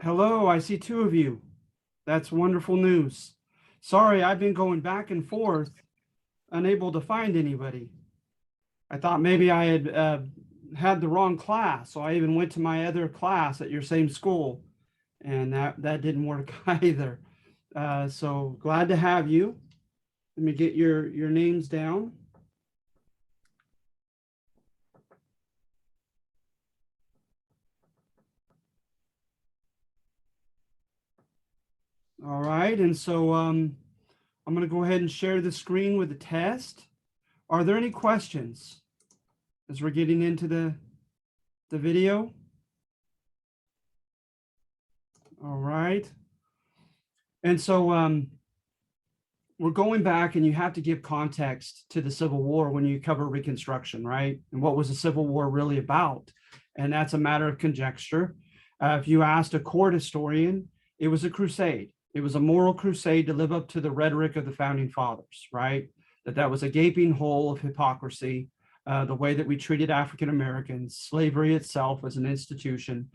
Hello, I see two of you. That's wonderful news. Sorry, I've been going back and forth, unable to find anybody. I thought maybe I had the wrong class, so I even went to my other class at your same school, and that didn't work either. So glad to have you. Let me get your names down. All right, and so I'm going to go ahead and share the screen with the test. Are there any questions as we're getting into the video? All right. And so we're going back, and you have to give context to the Civil War when you cover Reconstruction, right? And what was the Civil War really about? And that's a matter of conjecture. If you asked a court historian, it was a crusade. It was a moral crusade to live up to the rhetoric of the founding fathers, right? That was a gaping hole of hypocrisy, the way that we treated African Americans, slavery itself as an institution,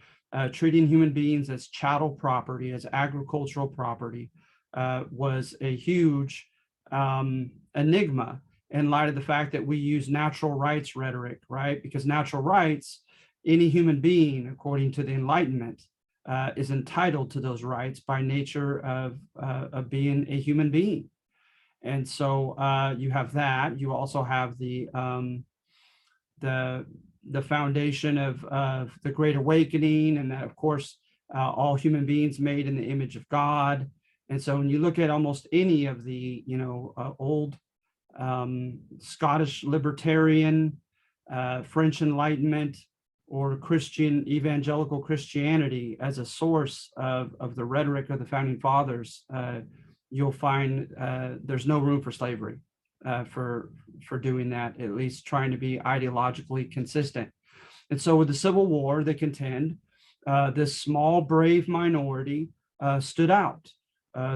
treating human beings as chattel property, as agricultural property, was a huge enigma in light of the fact that we use natural rights rhetoric, right? Because natural rights, any human being, according to the Enlightenment, is entitled to those rights by nature of being a human being. And so you have that. You also have the foundation of the Great Awakening, and that, of course, all human beings made in the image of God. And so when you look at almost any of the, old Scottish libertarian, French Enlightenment, or Christian evangelical Christianity as a source of the rhetoric of the founding fathers, you'll find there's no room for slavery for doing that, at least trying to be ideologically consistent. And so with the Civil War, they contend this small, brave minority stood out.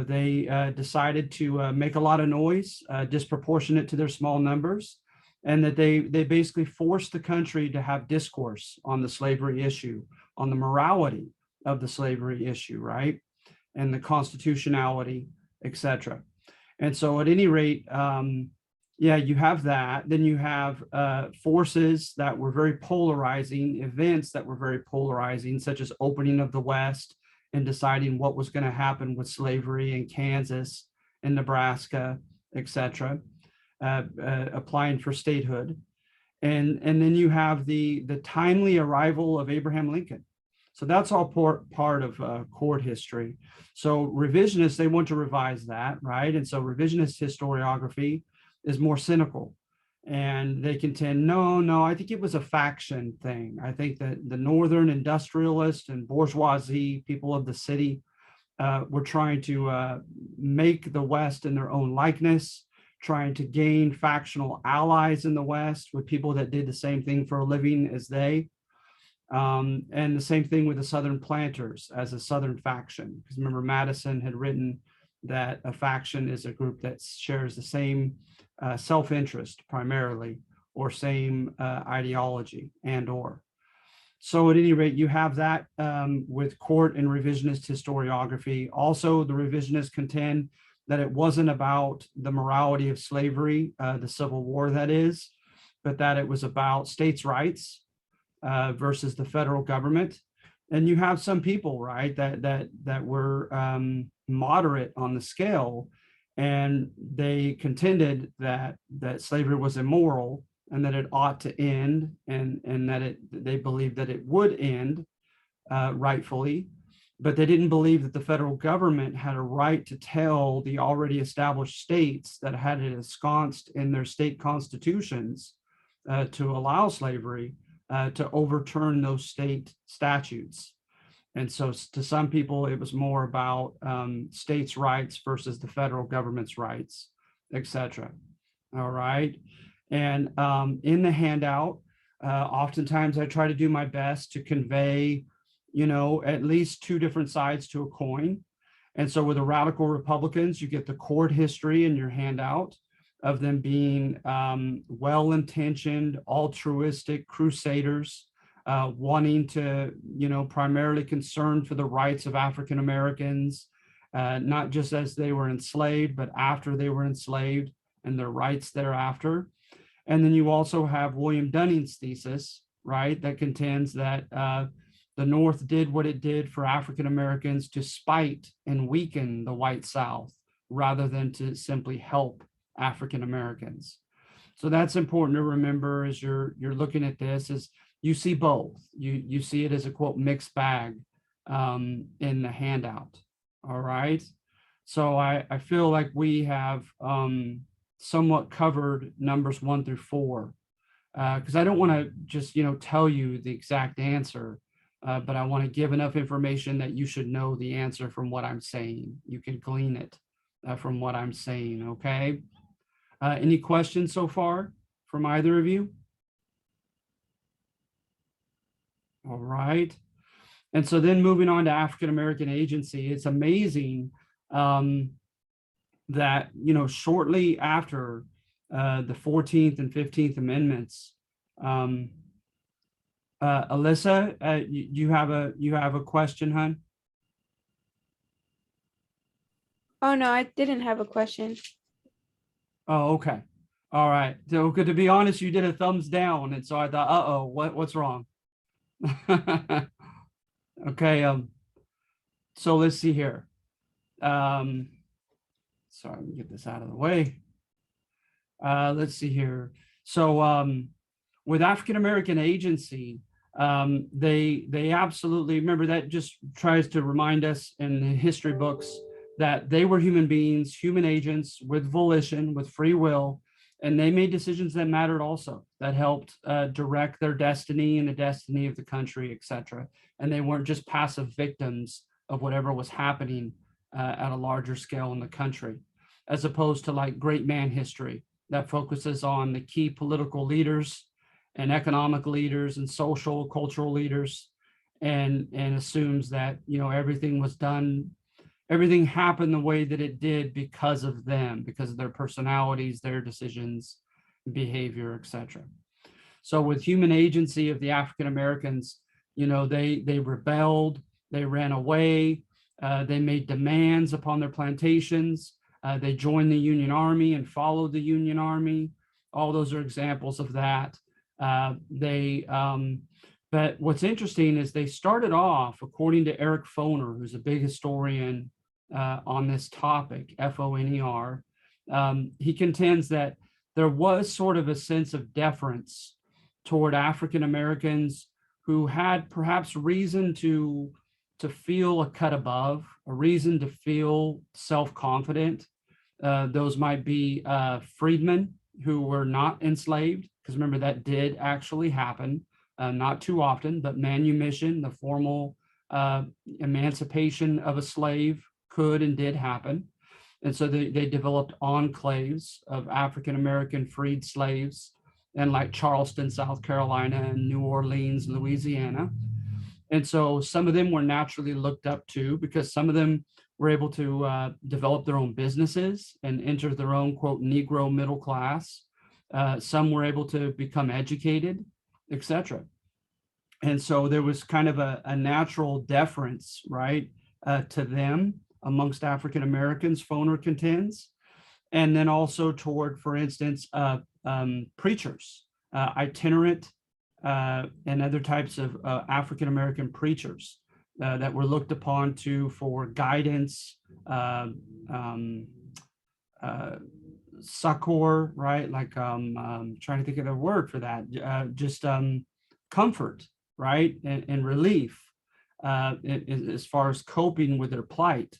They decided to make a lot of noise, disproportionate to their small numbers, and that they basically forced the country to have discourse on the slavery issue, on the morality of the slavery issue, right? And the constitutionality, etc. And so at any rate, you have that. Then you have forces that were very polarizing, events that were very polarizing, such as opening of the West and deciding what was going to happen with slavery in Kansas and Nebraska, etc., applying for statehood. And then you have the timely arrival of Abraham Lincoln. So that's all part of court history. So revisionists, they want to revise that, right? And so revisionist historiography is more cynical. And they contend, no, I think it was a faction thing. I think that the Northern industrialists and bourgeoisie, people of the city, were trying to make the West in their own likeness, trying to gain factional allies in the West with people that did the same thing for a living as they. And the same thing with the Southern planters as a Southern faction. Because remember, Madison had written that a faction is a group that shares the same self-interest primarily, or same ideology and or. So at any rate, you have that with court and revisionist historiography. Also, the revisionists contend that it wasn't about the morality of slavery, the Civil War that is, but that it was about states' rights versus the federal government. And you have some people, right, that were moderate on the scale, and they contended that slavery was immoral and that it ought to end, and that they believed that it would end rightfully, but they didn't believe that the federal government had a right to tell the already established states that had it ensconced in their state constitutions to allow slavery to overturn those state statutes. And so to some people, it was more about states' rights versus the federal government's rights, etc. All right. And in the handout, oftentimes I try to do my best to convey, at least two different sides to a coin. And so with the radical Republicans, you get the court history in your handout of them being well-intentioned, altruistic crusaders wanting to, primarily concerned for the rights of African Americans, not just as they were enslaved, but after they were enslaved and their rights thereafter. And then you also have William Dunning's thesis, right, that contends that the North did what it did for African Americans to spite and weaken the white South rather than to simply help African Americans. So that's important to remember as you're looking at this, is you see both. You see it as a, quote, mixed bag in the handout. All right. So I feel like we have somewhat covered numbers 1 through 4, because I don't want to just, tell you the exact answer, but I want to give enough information that you should know the answer from what I'm saying. You can glean it from what I'm saying. Okay. Any questions so far from either of you? All right. And so then moving on to African American agency, it's amazing that, shortly after the 14th and 15th Amendments, Alyssa, you have a question, hon? Oh, no, I didn't have a question. Oh, okay. All right. So good, to be honest, you did a thumbs down. And so I thought, uh-oh, what's wrong? Okay. So let's see here. Sorry, let me get this out of the way. Let's see here. So with African American agency, they absolutely, remember, that just tries to remind us in the history books that they were human beings, human agents with volition, with free will, and they made decisions that mattered also, that helped direct their destiny and the destiny of the country, et cetera. And they weren't just passive victims of whatever was happening at a larger scale in the country, as opposed to like great man history that focuses on the key political leaders and economic leaders and social, cultural leaders, and assumes that, everything was done, everything happened the way that it did because of them, because of their personalities, their decisions, behavior, etc. So with human agency of the African Americans, they rebelled, they ran away, they made demands upon their plantations, they joined the Union Army and followed the Union Army. All those are examples of that. But what's interesting is they started off, according to Eric Foner, who's a big historian on this topic, Foner, he contends that there was sort of a sense of deference toward African Americans who had perhaps reason to feel a cut above, a reason to feel self-confident. Those might be freedmen who were not enslaved, because remember, that did actually happen, not too often, but manumission, the formal emancipation of a slave, could and did happen. And so they developed enclaves of African-American freed slaves, and like Charleston, South Carolina, and New Orleans, Louisiana. And so some of them were naturally looked up to, because some of them were able to develop their own businesses and enter their own, quote, Negro middle class. Some were able to become educated, etc. And so there was kind of a natural deference, right, to them amongst African Americans, Foner contends, and then also toward, for instance, preachers, itinerant and other types of African American preachers that were looked upon for guidance, succor, right? Like trying to think of the word for that, just comfort, right, and relief as far as coping with their plight.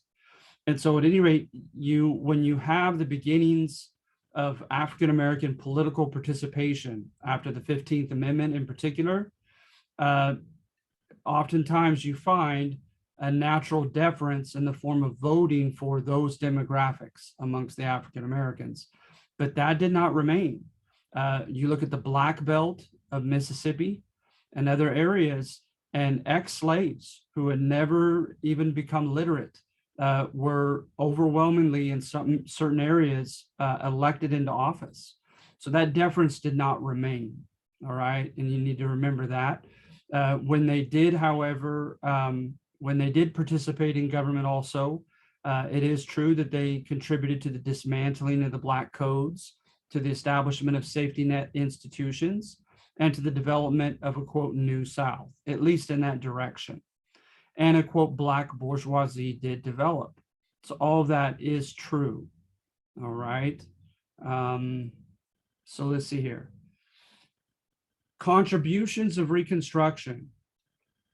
And so at any rate, when you have the beginnings of African American political participation after the 15th Amendment in particular, oftentimes you find a natural deference in the form of voting for those demographics amongst the African Americans. But that did not remain. You look at the Black Belt of Mississippi and other areas, and ex-slaves who had never even become literate were overwhelmingly in certain areas elected into office. So that deference did not remain, all right? And you need to remember that. When they did, however, when they did participate in government also, it is true that they contributed to the dismantling of the Black codes, to the establishment of safety net institutions, and to the development of a quote new South, at least in that direction. And a quote Black bourgeoisie did develop. So all of that is true. All right. So let's see here. Contributions of Reconstruction.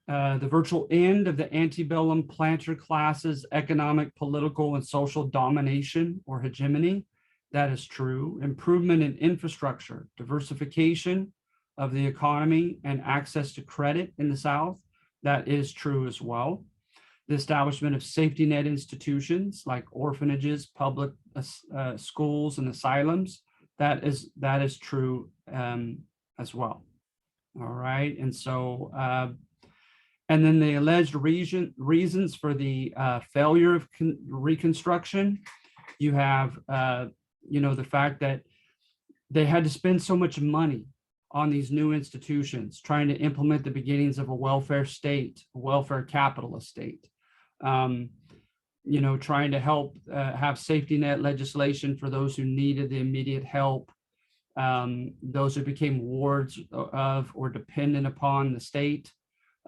The virtual end of the antebellum planter classes' economic, political, and social domination or hegemony. That is true. Improvement in infrastructure, diversification of the economy, and access to credit in the South. That is true as well. The establishment of safety net institutions like orphanages, public schools, and asylums. That is true as well. All right. And so, and then the alleged reasons for the failure of Reconstruction. You have, the fact that they had to spend so much money on these new institutions, trying to implement the beginnings of a welfare state, a welfare capitalist state, trying to help have safety net legislation for those who needed the immediate help, those who became wards of or dependent upon the state.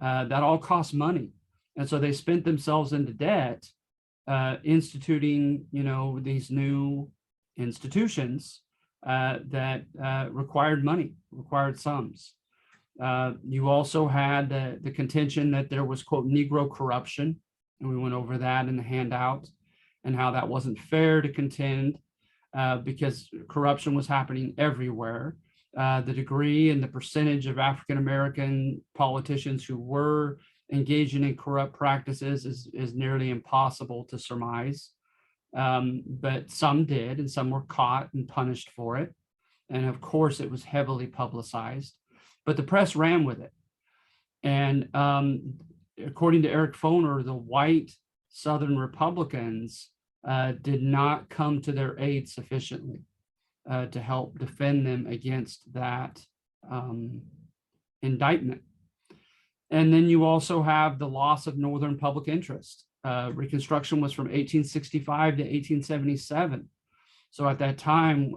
That all costs money. And so they spent themselves into debt, instituting, these new institutions that required money, required sums. You also had the contention that there was, quote, Negro corruption. And we went over that in the handout and how that wasn't fair to contend because corruption was happening everywhere. The degree and the percentage of African-American politicians who were engaging in corrupt practices is nearly impossible to surmise. But some did, and some were caught and punished for it. And of course, it was heavily publicized, but the press ran with it. And according to Eric Foner, the white Southern Republicans did not come to their aid sufficiently to help defend them against that indictment. And then you also have the loss of Northern public interest. Reconstruction was from 1865 to 1877. So at that time,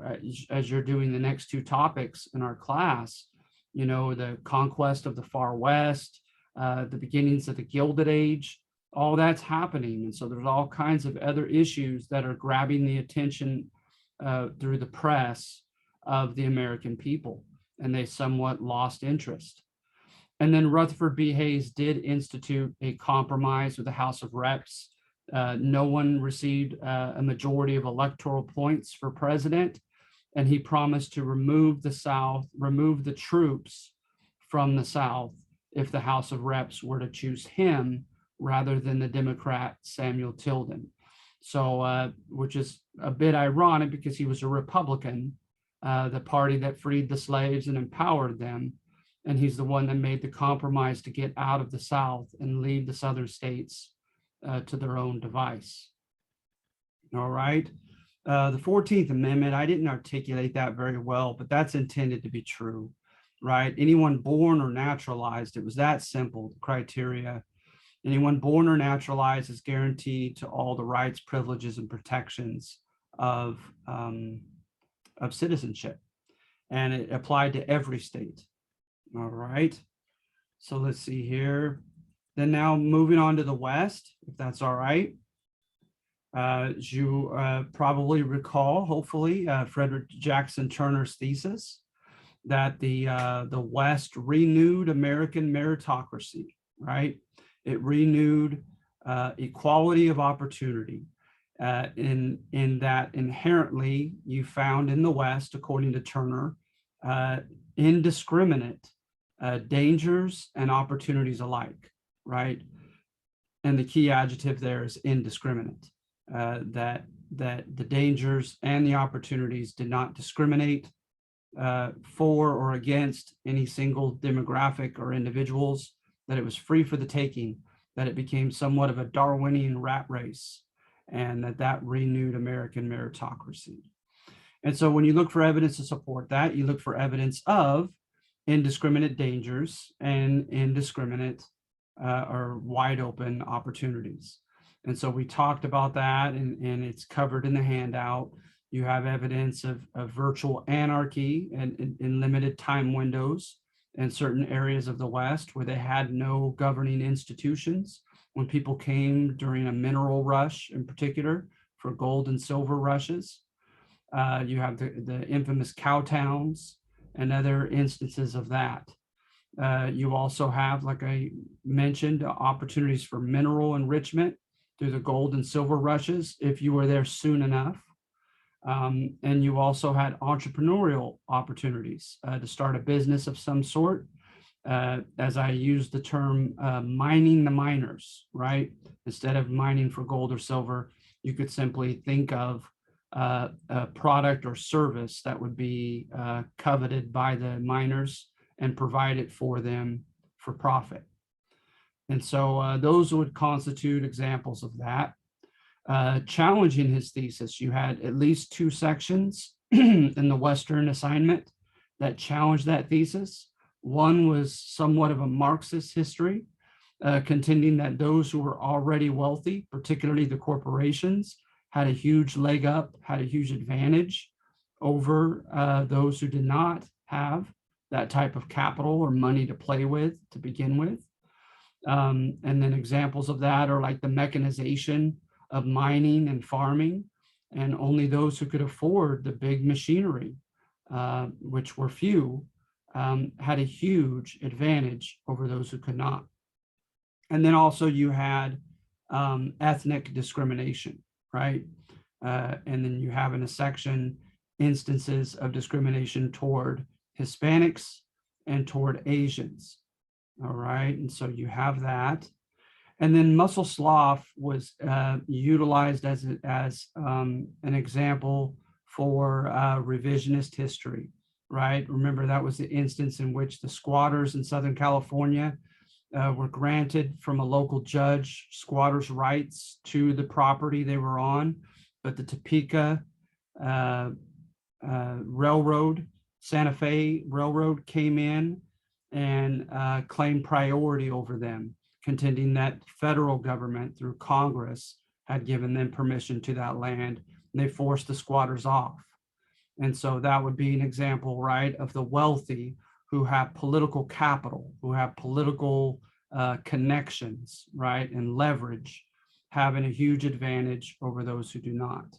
as you're doing the next two topics in our class, the conquest of the far West, the beginnings of the Gilded Age, all that's happening. And so there's all kinds of other issues that are grabbing the attention through the press of the American people, and they somewhat lost interest. And then Rutherford B. Hayes did institute a compromise with the House of Reps. No one received a majority of electoral points for president, and he promised to remove the troops from the South if the House of Reps were to choose him rather than the Democrat Samuel Tilden. So, which is a bit ironic because he was a Republican, the party that freed the slaves and empowered them. And he's the one that made the compromise to get out of the South and leave the Southern states to their own device. All right. The 14th Amendment, I didn't articulate that very well, but that's intended to be true, right? Anyone born or naturalized, it was that simple, the criteria. Anyone born or naturalized is guaranteed to all the rights, privileges, and protections of citizenship. And it applied to every state. All right. So let's see here. Then now moving on to the West, if that's all right. As you probably recall, hopefully, Frederick Jackson Turner's thesis that the West renewed American meritocracy, right? It renewed equality of opportunity in that inherently you found in the West, according to Turner, indiscriminate dangers and opportunities alike, right? And the key adjective there is indiscriminate, that the dangers and the opportunities did not discriminate for or against any single demographic or individuals, that it was free for the taking, that it became somewhat of a Darwinian rat race, and that renewed American meritocracy. And so when you look for evidence to support that, you look for evidence of indiscriminate dangers and indiscriminate or wide open opportunities. And so we talked about that, and it's covered in the handout. You have evidence of virtual anarchy and in limited time windows in certain areas of the West where they had no governing institutions. When people came during a mineral rush, in particular for gold and silver rushes, you have the infamous cow towns and other instances of that. You also have, like I mentioned, opportunities for mineral enrichment through the gold and silver rushes if you were there soon enough. And you also had entrepreneurial opportunities to start a business of some sort. As I use the term, mining the miners, right? Instead of mining for gold or silver, you could simply think of a product or service that would be coveted by the miners and provide it for them for profit. And so those would constitute examples of that. Challenging his thesis, you had at least 2 sections in the Western assignment that challenged that thesis. One was somewhat of a Marxist history, contending that those who were already wealthy, particularly the corporations, had a huge leg up, had a huge advantage over those who did not have that type of capital or money to play with to begin with. And then examples of that are like the mechanization of mining and farming, and only those who could afford the big machinery, which were few, had a huge advantage over those who could not. And then also you had ethnic discrimination, right? And then you have in a section instances of discrimination toward Hispanics and toward Asians. All right, and so you have that. And then muscle slough was utilized as an example for revisionist history, right? Remember, that was the instance in which the squatters in Southern California were granted from a local judge squatters' rights to the property they were on, but the Topeka Railroad, Santa Fe Railroad came in and claimed priority over them, contending that federal government through Congress had given them permission to that land, and they forced the squatters off. And so that would be an example, right, of the wealthy who have political capital, who have political connections, right, and leverage, having a huge advantage over those who do not.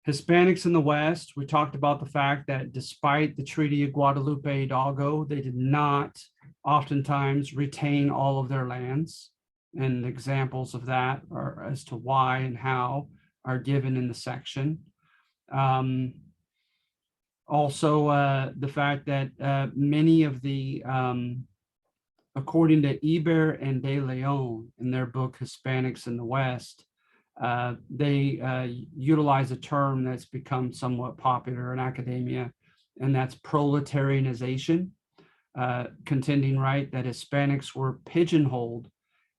Hispanics in the West, we talked about the fact that despite the Treaty of Guadalupe Hidalgo, they did not oftentimes retain all of their lands. And examples of that are as to why and how are given in the section. Also, the fact that many of the, according to Eber and De Leon in their book, Hispanics in the West, they utilize a term that's become somewhat popular in academia, and that's proletarianization, contending, right, that Hispanics were pigeonholed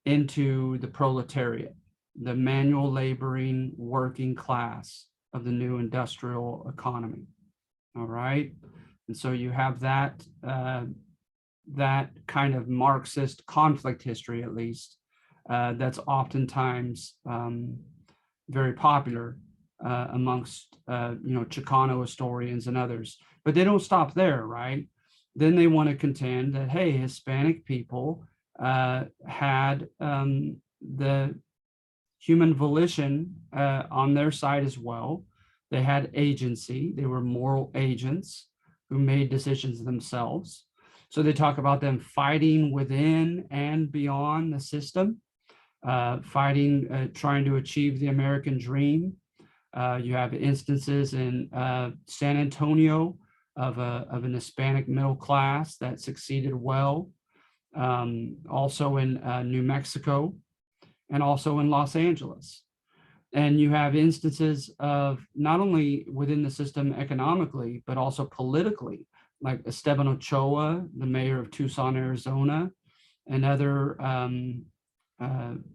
into the proletariat, the manual laboring working class of the new industrial economy. All right. And so you have that, that kind of Marxist conflict history, at least, that's oftentimes very popular amongst Chicano historians and others. But they don't stop there, right? Then they want to contend that, hey, Hispanic people had the human volition on their side as well. They had agency. They were moral agents who made decisions themselves. So they talk about them fighting within and beyond the system, fighting, trying to achieve the American dream. You have instances in San Antonio of an Hispanic middle class that succeeded well. Also in New Mexico, and also in Los Angeles. And you have instances of not only within the system economically, but also politically, like Esteban Ochoa, the mayor of Tucson, Arizona, and other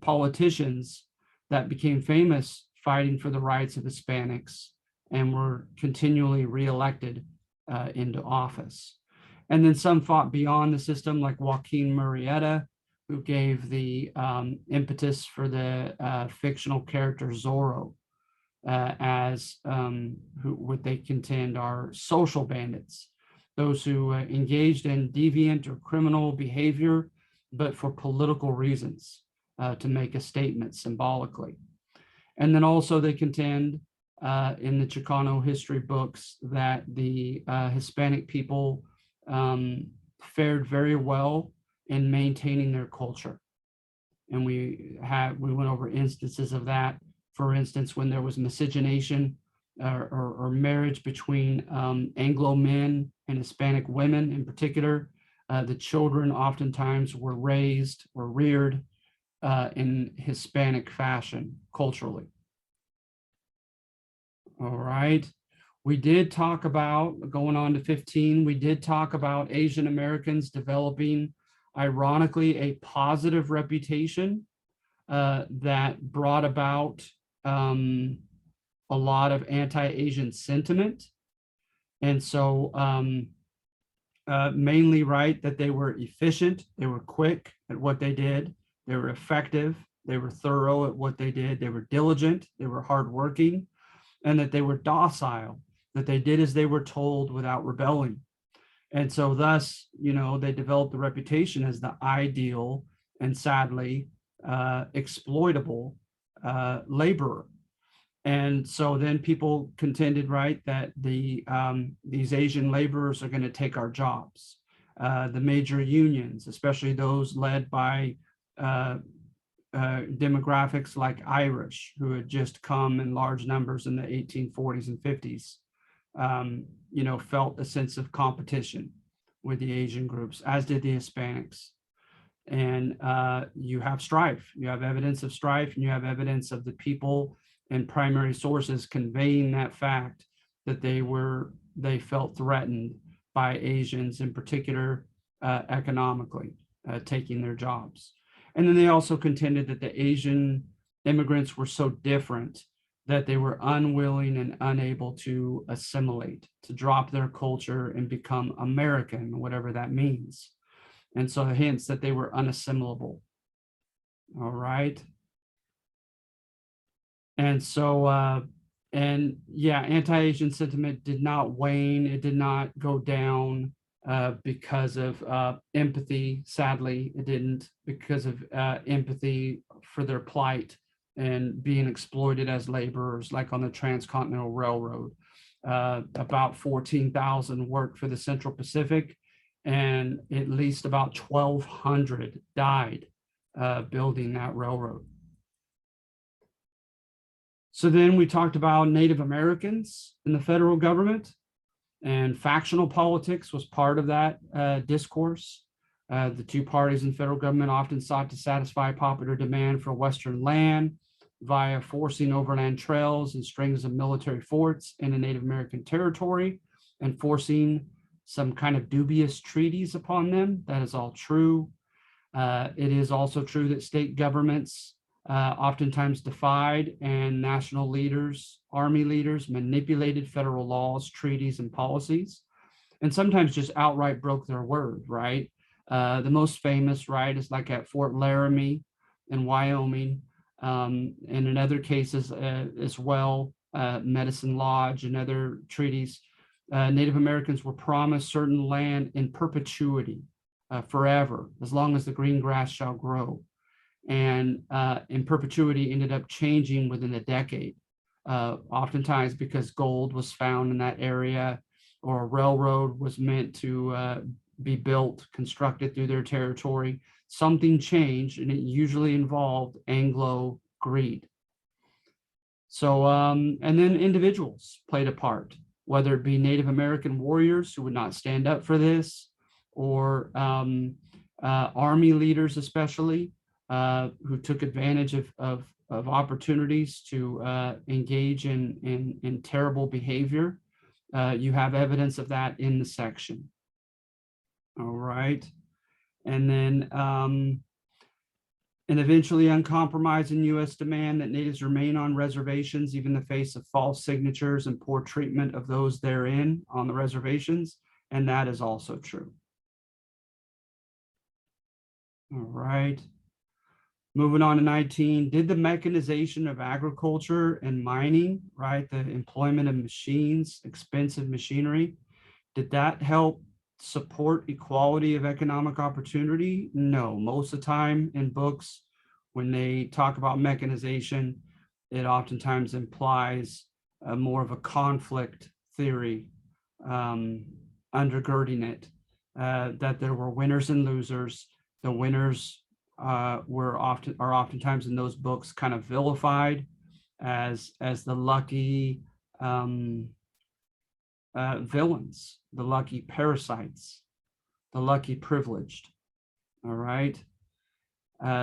politicians that became famous fighting for the rights of Hispanics and were continually reelected into office. And then some fought beyond the system, like Joaquin Murrieta, who gave the impetus for the fictional character Zorro, as who what they contend are social bandits, those who engaged in deviant or criminal behavior, but for political reasons, to make a statement symbolically. And then also they contend in the Chicano history books that the Hispanic people fared very well in maintaining their culture. And we went over instances of that. For instance, when there was miscegenation or marriage between Anglo men and Hispanic women in particular, the children oftentimes were raised or reared in Hispanic fashion culturally. All right. We did talk about, going on to 15, we did talk about Asian Americans developing, ironically, a positive reputation that brought about a lot of anti-Asian sentiment. And so mainly, right, that they were efficient, they were quick at what they did, they were effective, they were thorough at what they did, they were diligent, they were hardworking, and that they were docile, that they did as they were told without rebelling. And so thus, you know, they developed the reputation as the ideal and sadly exploitable laborer. And so then people contended, right, that these Asian laborers are going to take our jobs. The major unions, especially those led by demographics like Irish, who had just come in large numbers in the 1840s and 50s, you know, felt a sense of competition with the Asian groups, as did the Hispanics. And you have strife, you have evidence of strife, and you have evidence of the people and primary sources conveying that fact that they felt threatened by Asians, in particular, economically, taking their jobs. And then they also contended that the Asian immigrants were so different that they were unwilling and unable to assimilate, to drop their culture and become American, whatever that means. And so hence that they were unassimilable. All right. And so, and yeah, anti-Asian sentiment did not wane. It did not go down because of empathy. Sadly, it didn't, because of empathy for their plight and being exploited as laborers, like on the Transcontinental Railroad. About 14,000 worked for the Central Pacific, and at least about 1,200 died building that railroad. So then we talked about Native Americans in the federal government, and factional politics was part of that discourse. The two parties in federal government often sought to satisfy popular demand for Western land via forcing overland trails and strings of military forts into Native American territory and forcing some kind of dubious treaties upon them. That is all true. It is also true that state governments oftentimes defied, and national leaders, army leaders, manipulated federal laws, treaties, and policies, and sometimes just outright broke their word, right? The most famous, right, is like at Fort Laramie in Wyoming, and in other cases as well, Medicine Lodge and other treaties, Native Americans were promised certain land in perpetuity, forever, as long as the green grass shall grow. And in perpetuity ended up changing within a decade, oftentimes because gold was found in that area, or a railroad was meant to be built, constructed through their territory. Something changed, and it usually involved Anglo greed. So, and then individuals played a part, whether it be Native American warriors who would not stand up for this, or army leaders especially, who took advantage of opportunities to engage in terrible behavior. You have evidence of that in the section. All right. And then, and eventually uncompromising U.S. demand that natives remain on reservations, even in the face of false signatures and poor treatment of those therein on the reservations, And that is also true. All right. Moving on to 19, did the mechanization of agriculture and mining, right, the employment of machines, expensive machinery, did that help support equality of economic opportunity? No, most of the time in books, when they talk about mechanization, it oftentimes implies more of a conflict theory undergirding it, that there were winners and losers. The winners are oftentimes in those books kind of vilified as the lucky villains, the lucky parasites, the lucky privileged. All right.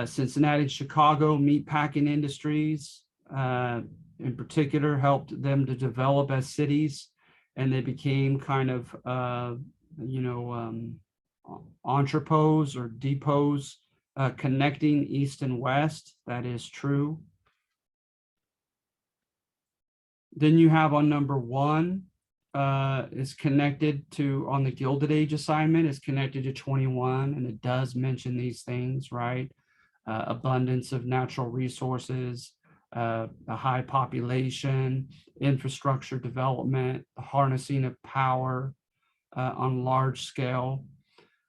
Cincinnati and Chicago meatpacking industries in particular helped them to develop as cities, and they became kind of entrepôts or depots connecting east and west. That is true. Then you have on number 1 is connected to, on the Gilded Age assignment, is connected to 21, and it does mention these things, right? Abundance of natural resources, a high population, infrastructure development, the harnessing of power on large scale,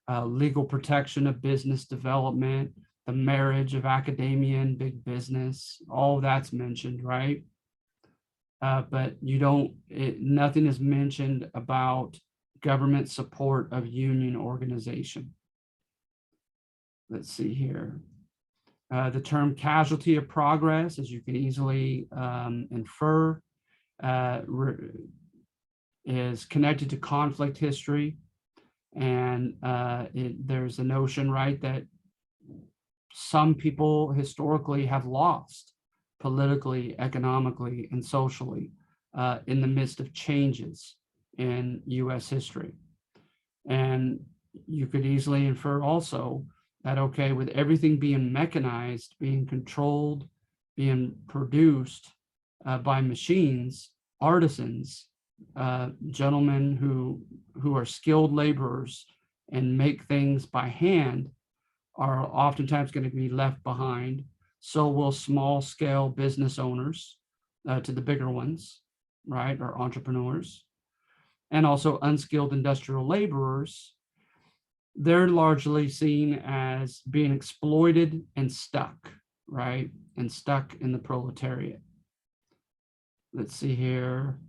legal protection of business development, the marriage of academia and big business, all that's mentioned, right? But nothing is mentioned about government support of union organization. Let's see here. The term casualty of progress, as you can easily infer, is connected to conflict history. And there's a notion, right, that some people historically have lost politically, economically, and socially in the midst of changes in US history. And you could easily infer also that, okay, with everything being mechanized, being controlled, being produced by machines, artisans, gentlemen who are skilled laborers and make things by hand are oftentimes going to be left behind. So will small scale business owners to the bigger ones, right, or entrepreneurs, and also unskilled industrial laborers. They're largely seen as being exploited and stuck, right, and stuck in the proletariat. Let's see here.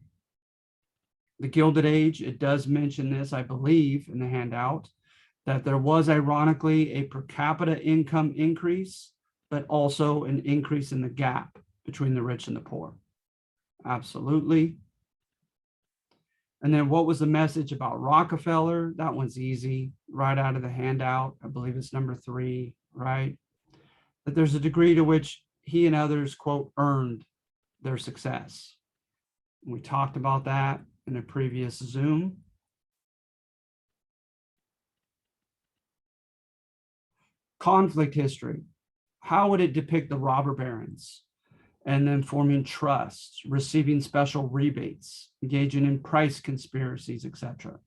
The Gilded Age, it does mention this, I believe, in the handout, that there was ironically a per capita income increase, but also an increase in the gap between the rich and the poor. Absolutely. And then what was the message about Rockefeller? That one's easy, right out of the handout. I believe it's number 3, right? That there's a degree to which he and others, quote, earned their success. We talked about that in a previous Zoom. Conflict history. How would it depict the robber barons? And then forming trusts, receiving special rebates, engaging in price conspiracies, etc.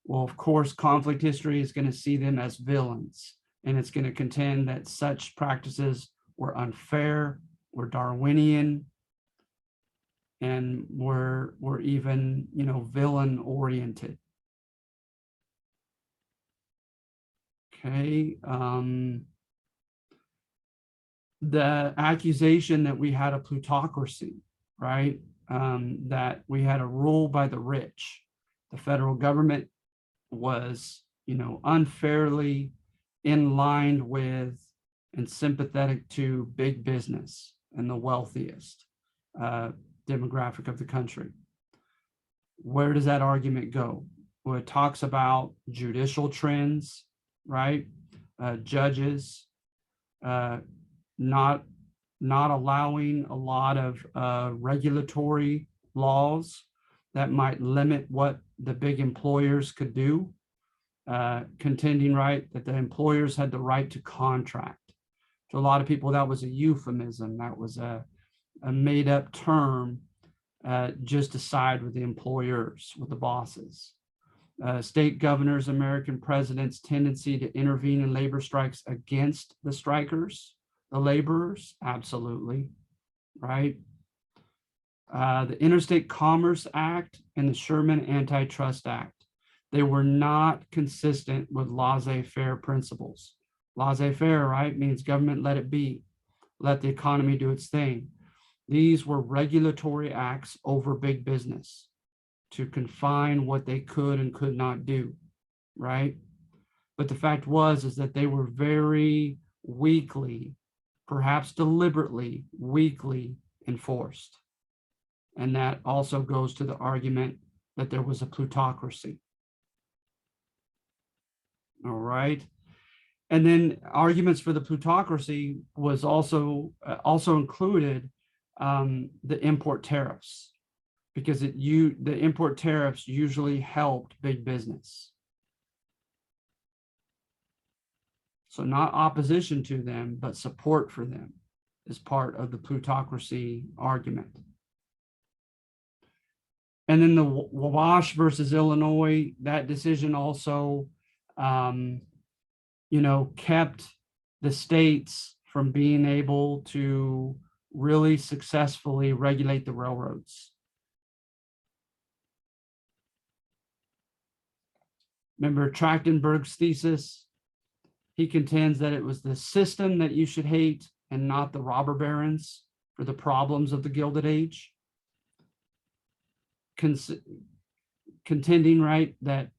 Well, of course, conflict history is going to see them as villains, and it's going to contend that such practices were unfair, were Darwinian, and were even, villain oriented. Okay. The accusation that we had a plutocracy, right? That we had a rule by the rich. The federal government was, unfairly in line with and sympathetic to big business and the wealthiest demographic of the country. Where does that argument go? Well, it talks about judicial trends, right? Judges, not allowing a lot of regulatory laws that might limit what the big employers could do, contending, right, that the employers had the right to contract. To a lot of people, that was a euphemism. That was a made up term just to side with the employers, with the bosses. State governors, American presidents' tendency to intervene in labor strikes against the strikers, the laborers, absolutely, right? The Interstate Commerce Act and the Sherman Antitrust Act, they were not consistent with laissez-faire principles. Laissez-faire, right, means government let it be, let the economy do its thing. These were regulatory acts over big business to confine what they could and could not do, right? But the fact is that they were very weakly, perhaps deliberately weakly enforced. And that also goes to the argument that there was a plutocracy. All right. And then arguments for the plutocracy was also included the import tariffs, because the import tariffs usually helped big business. So not opposition to them, but support for them is part of the plutocracy argument. And then the Wabash versus Illinois, that decision also, kept the states from being able to really successfully regulate the railroads. Remember Trachtenberg's thesis? He contends that it was the system that you should hate and not the robber barons for the problems of the Gilded Age. Contending, right, that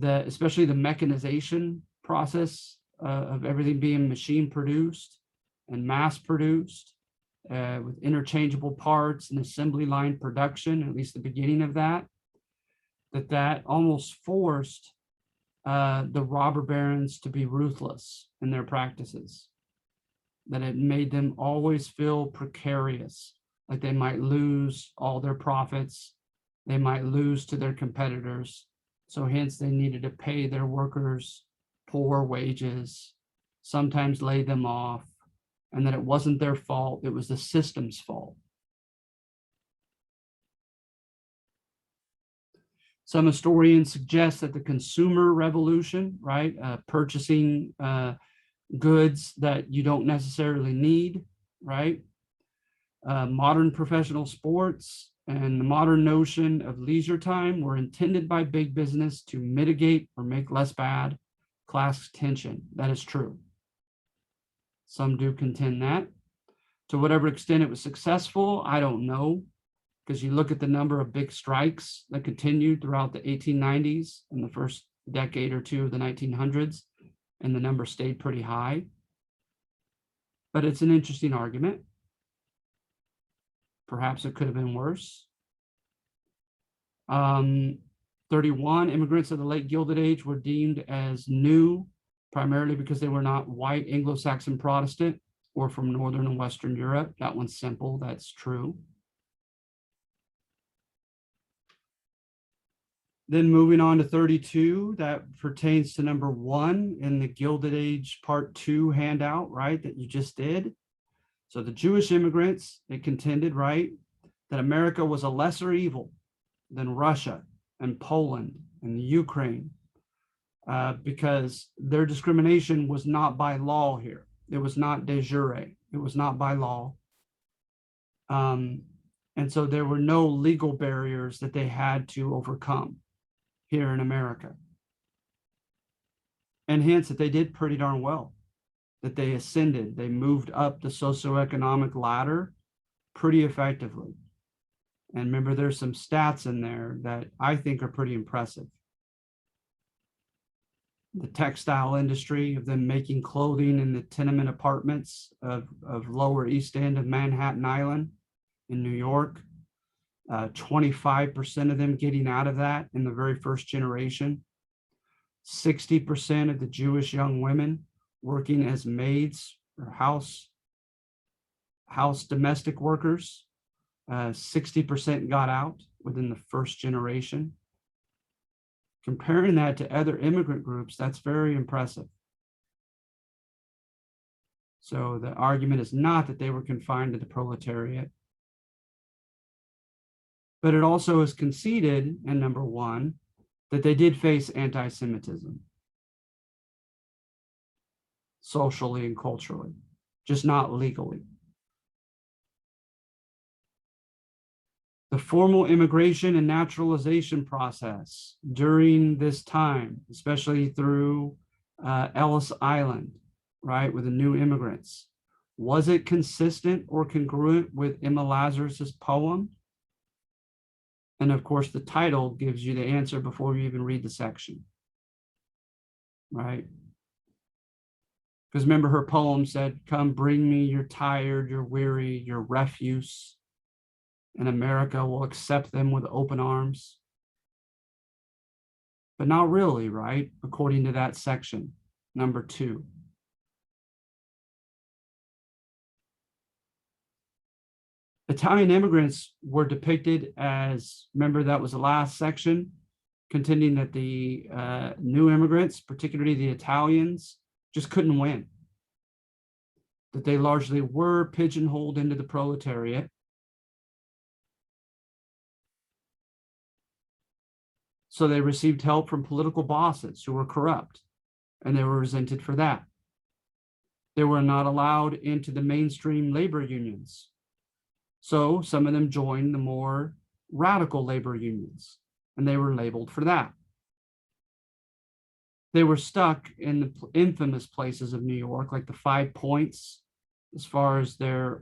especially the mechanization process of everything being machine produced and mass produced with interchangeable parts and assembly line production, at least the beginning of that almost forced the robber barons to be ruthless in their practices, that it made them always feel precarious, like they might lose all their profits, they might lose to their competitors. So hence they needed to pay their workers poor wages, sometimes lay them off, and that it wasn't their fault, it was the system's fault. Some historians suggest that the consumer revolution, right, purchasing goods that you don't necessarily need, right, modern professional sports and the modern notion of leisure time were intended by big business to mitigate or make less bad class tension. That is true. Some do contend that. To whatever extent it was successful, I don't know, because you look at the number of big strikes that continued throughout the 1890s and the first decade or two of the 1900s, and the number stayed pretty high. But it's an interesting argument. Perhaps it could have been worse. 31 immigrants of the late Gilded Age were deemed as new, primarily because they were not white Anglo-Saxon Protestant or from Northern and Western Europe. That one's simple, that's true. Then moving on to 32, that pertains to number 1 in the Gilded Age Part 2 handout, right, that you just did. So the Jewish immigrants, they contended, right, that America was a lesser evil than Russia and Poland and the Ukraine, because their discrimination was not by law here. It was not de jure. It was not by law. And so there were no legal barriers that they had to overcome here in America. And hence that they did pretty darn well, that they ascended, they moved up the socioeconomic ladder pretty effectively. And remember, there's some stats in there that I think are pretty impressive. The textile industry of them making clothing in the tenement apartments of Lower East End of Manhattan Island in New York, 25% of them getting out of that in the very first generation, 60% of the Jewish young women working as maids or house domestic workers, 60% got out within the first generation. Comparing that to other immigrant groups, that's very impressive. So the argument is not that they were confined to the proletariat, but it also is conceded in number 1 that they did face anti-Semitism, socially and culturally, just not legally. The formal immigration and naturalization process during this time, especially through Ellis Island, right, with the new immigrants, was it consistent or congruent with Emma Lazarus's poem? And of course, the title gives you the answer before you even read the section, right? Because remember, her poem said, "Come bring me your tired, your weary, your refuse, and America will accept them with open arms." But not really, right? According to that section, number 2. Italian immigrants were depicted as, remember that was the last section, contending that the new immigrants, particularly the Italians, just couldn't win. That they largely were pigeonholed into the proletariat. So they received help from political bosses who were corrupt, and they were resented for that. They were not allowed into the mainstream labor unions. So some of them joined the more radical labor unions, and they were labeled for that. They were stuck in the infamous places of New York, like the 5 Points, as far as their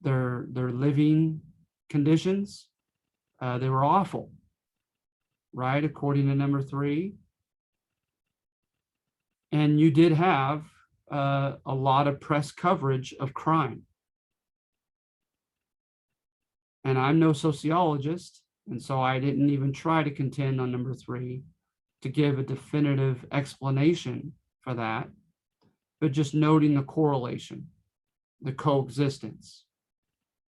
living conditions. They were awful, right? According to number 3. And you did have a lot of press coverage of crime. And I'm no sociologist, and so I didn't even try to contend on number 3 to give a definitive explanation for that, but just noting the correlation, the coexistence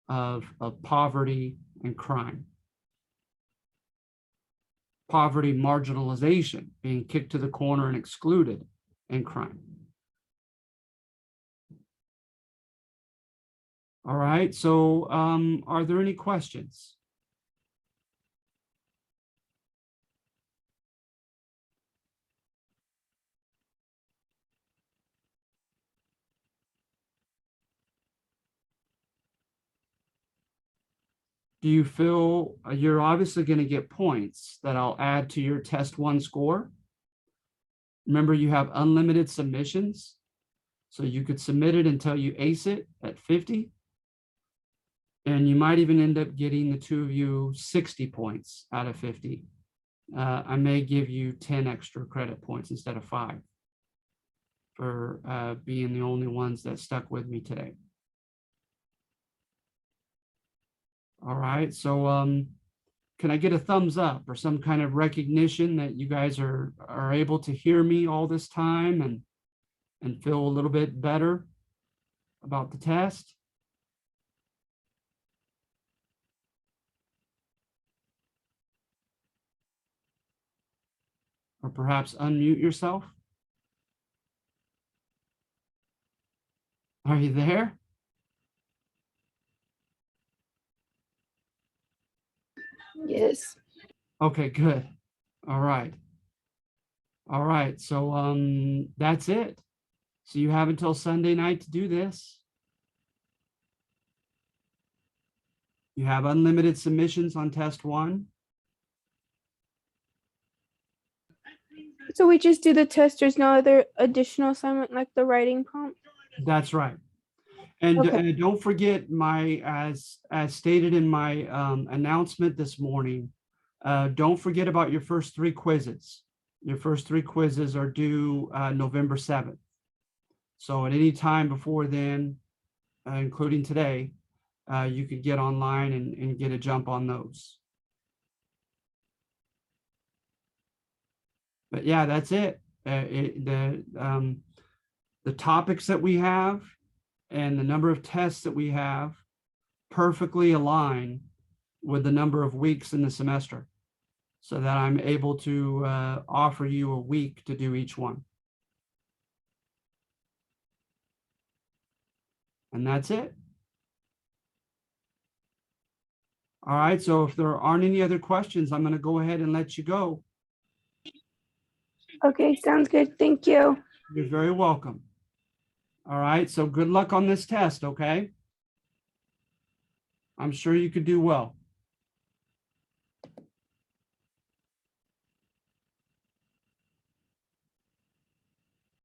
of poverty and crime. Poverty, marginalization, being kicked to the corner and excluded, and crime. All right, so are there any questions? Do you feel you're obviously going to get points that I'll add to your test 1 score? Remember, you have unlimited submissions, so you could submit it until you ace it at 50. And you might even end up getting, the 2 of you, 60 points out of 50. I may give you 10 extra credit points instead of 5 for being the only ones that stuck with me today. All right, so can I get a thumbs up or some kind of recognition that you guys are able to hear me all this time and feel a little bit better about the test? Or perhaps unmute yourself? Are you there? Yes. Okay, good. All right. All right, so that's it. So you have until Sunday night to do this. You have unlimited submissions on test 1. So we just do the test. There's no other additional assignment like the writing prompt. That's right. And, Okay. and don't forget my, as stated in my announcement this morning, don't forget about your first 3 quizzes. Your first 3 quizzes are due November 7th. So at any time before then, including today, you could get online and get a jump on those. But yeah, that's it. The topics that we have and the number of tests that we have perfectly align with the number of weeks in the semester, so that I'm able to offer you a week to do each one. And that's it. All right, so if there aren't any other questions, I'm going to go ahead and let you go. Okay, sounds good. Thank you. You're very welcome. All right, so good luck on this test, okay? I'm sure you could do well.